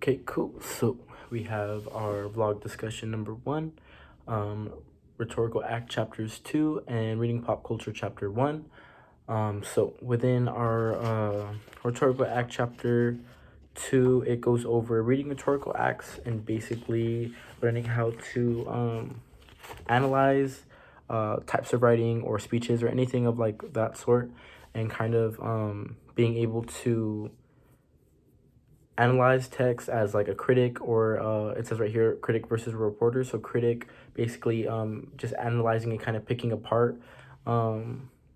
Okay, cool. So we have our vlog discussion number one, um, rhetorical act chapters 2, and reading pop culture chapter 1. So within our rhetorical act chapter 2, it goes over reading rhetorical acts and basically learning how to analyze types of writing or speeches or anything of like that sort, and kind of being able to analyze text as like a critic, or it says right here critic versus reporter. So critic basically just analyzing and kind of picking apart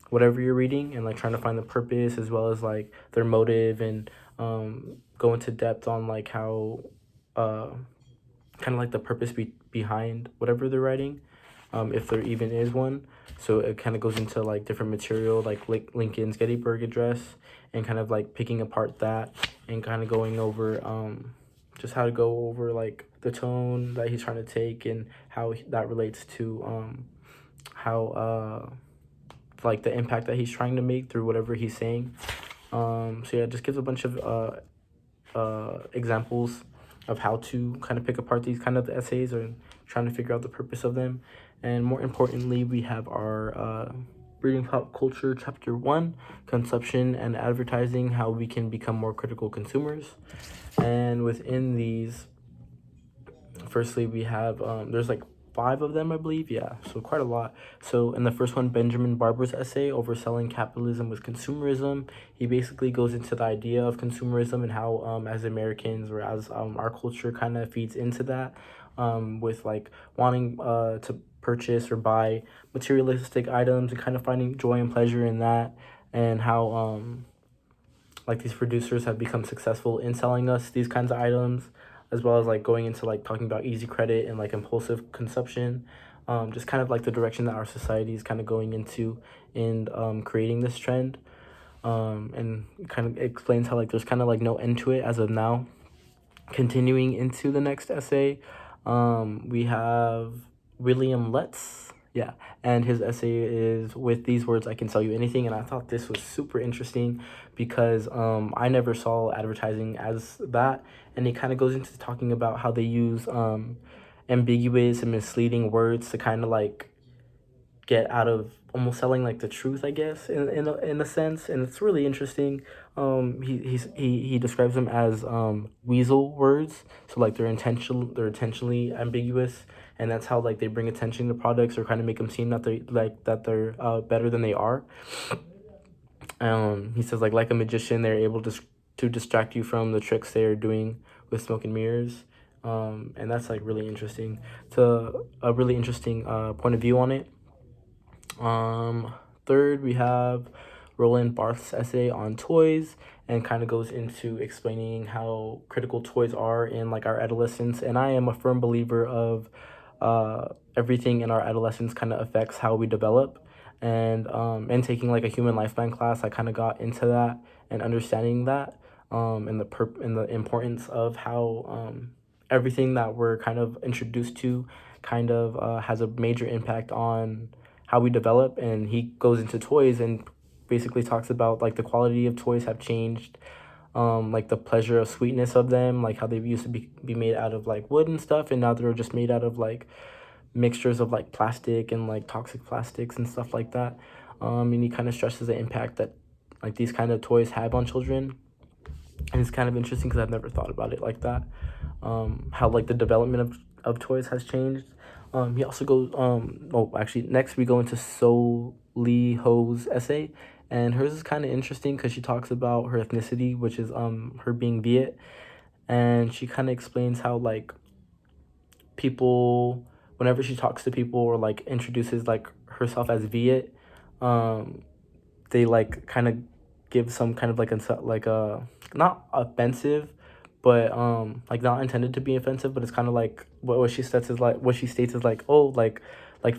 whatever you're reading and like trying to find the purpose as well as like their motive, and go into depth on like how uh kind of like the purpose behind whatever they're writing, if there even is one. So it kind of goes into like different material, like Lincoln's Gettysburg Address, and kind of like picking apart that and kind of going over just how to go over like the tone that he's trying to take and how that relates to how like the impact that he's trying to make through whatever he's saying. So yeah, it just gives a bunch of examples of how to kind of pick apart these kind of essays or trying to figure out the purpose of them. And more importantly, we have our reading pop culture chapter 1, consumption and advertising, how we can become more critical consumers. And within these, firstly, we have there's like 5 of them, I believe. Yeah, so quite a lot. So in the first one, Benjamin Barber's essay, Overselling Capitalism with Consumerism, he basically goes into the idea of consumerism and how as Americans, or as our culture kind of feeds into that, with like wanting to purchase or buy materialistic items and kind of finding joy and pleasure in that, and how like these producers have become successful in selling us these kinds of items, as well as like going into like talking about easy credit and like impulsive consumption, just kind of like the direction that our society is kind of going into in creating this trend, and kind of explains how like there's kind of like no end to it as of now. Continuing into the next essay, we have William Letts. Yeah, and his essay is With These Words I Can Sell You Anything. And I thought this was super interesting because I never saw advertising as that. And it kind of goes into talking about how they use ambiguous and misleading words to kind of like get out of almost selling like the truth, I guess, in a sense. And it's really interesting. He describes them as weasel words, so like they're intentionally ambiguous, and that's how like they bring attention to products or kind of make them seem that they're better than they are. He says like a magician, they're able to distract you from the tricks they're doing with smoke and mirrors. And that's like really interesting, to a really interesting point of view on it. Third, we have Roland Barthes' essay on toys, and kind of goes into explaining how critical toys are in like our adolescence. And I am a firm believer of everything in our adolescence kind of affects how we develop. And taking like a human lifespan class, I kind of got into that and understanding that, and the importance of how everything that we're kind of introduced to kind of has a major impact on how we develop. And he goes into toys and basically talks about like the quality of toys have changed, like the pleasure of sweetness of them, like how they used to be made out of like wood and stuff, and now they're just made out of like mixtures of like plastic and like toxic plastics and stuff like that. And he kind of stresses the impact that like these kind of toys have on children. And it's kind of interesting because I've never thought about it like that, how like the development of toys has changed. He also goes actually next we go into So Lee Ho's essay, and hers is kind of interesting because she talks about her ethnicity, which is her being Viet. And she kind of explains how like people, whenever she talks to people or like introduces like herself as Viet, um they like kind of give some kind of like a not offensive, but like not intended to be offensive, but it's kind of like what she states is like, oh, like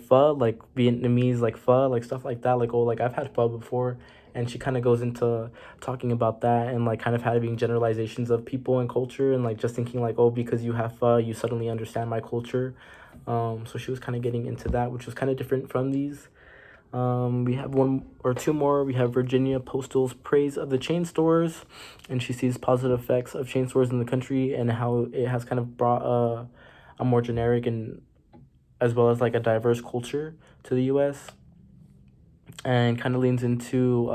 pho, like Vietnamese, like pho, like stuff like that, like, oh, like I've had pho before. And she kind of goes into talking about that and like kind of having generalizations of people and culture, and like just thinking like, oh, because you have pho you suddenly understand my culture. So she was kind of getting into that, which was kind of different from these. We have one or two more. We have Virginia Postal's praise of the chain stores, and she sees positive effects of chain stores in the country and how it has kind of brought a more generic and as well as like a diverse culture to the U.S. and kind of leans into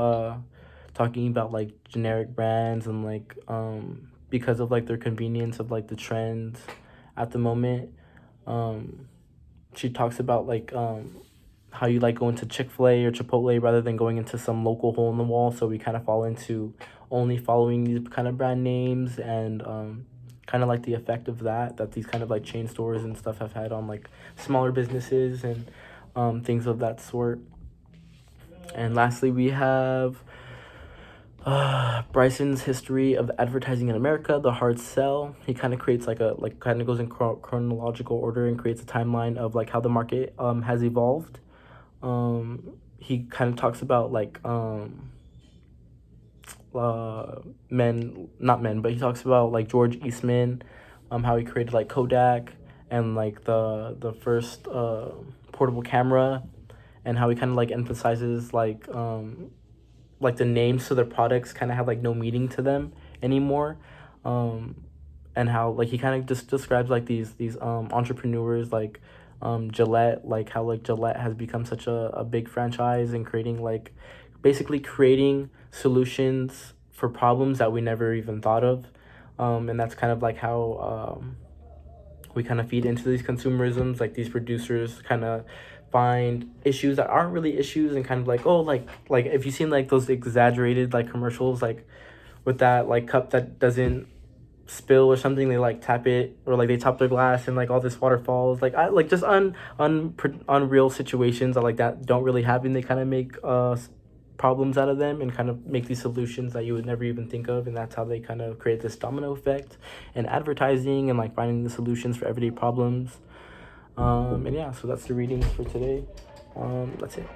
talking about like generic brands and like because of like their convenience of like the trends at the moment. Um, she talks about like how you like going to Chick-fil-A or Chipotle rather than going into some local hole in the wall. So we kind of fall into only following these kind of brand names and kind of like the effect of that these kind of like chain stores and stuff have had on like smaller businesses and things of that sort. And lastly, we have Bryson's history of advertising in America, the hard sell. He kind of creates like kind of goes in chronological order and creates a timeline of like how the market has evolved. He kind of talks about like men, not men, but he talks about like George Eastman, how he created like Kodak and like the first portable camera, and how he kind of like emphasizes like the names to their products kind of have like no meaning to them anymore. And how like he kind of just describes like these entrepreneurs like Gillette, like how like Gillette has become such a big franchise and creating like basically creating solutions for problems that we never even thought of. And that's kind of like how we kind of feed into these consumerisms, like these producers kind of find issues that aren't really issues and kind of like, oh, like if you've seen like those exaggerated like commercials like with that like cup that doesn't spill or something, they like tap it or like they top their glass and like all this water falls, like I like just unreal situations that like that don't really happen. They kind of make problems out of them and kind of make these solutions that you would never even think of, and that's how they kind of create this domino effect in advertising and like finding the solutions for everyday problems. And yeah, so that's the readings for today. That's it.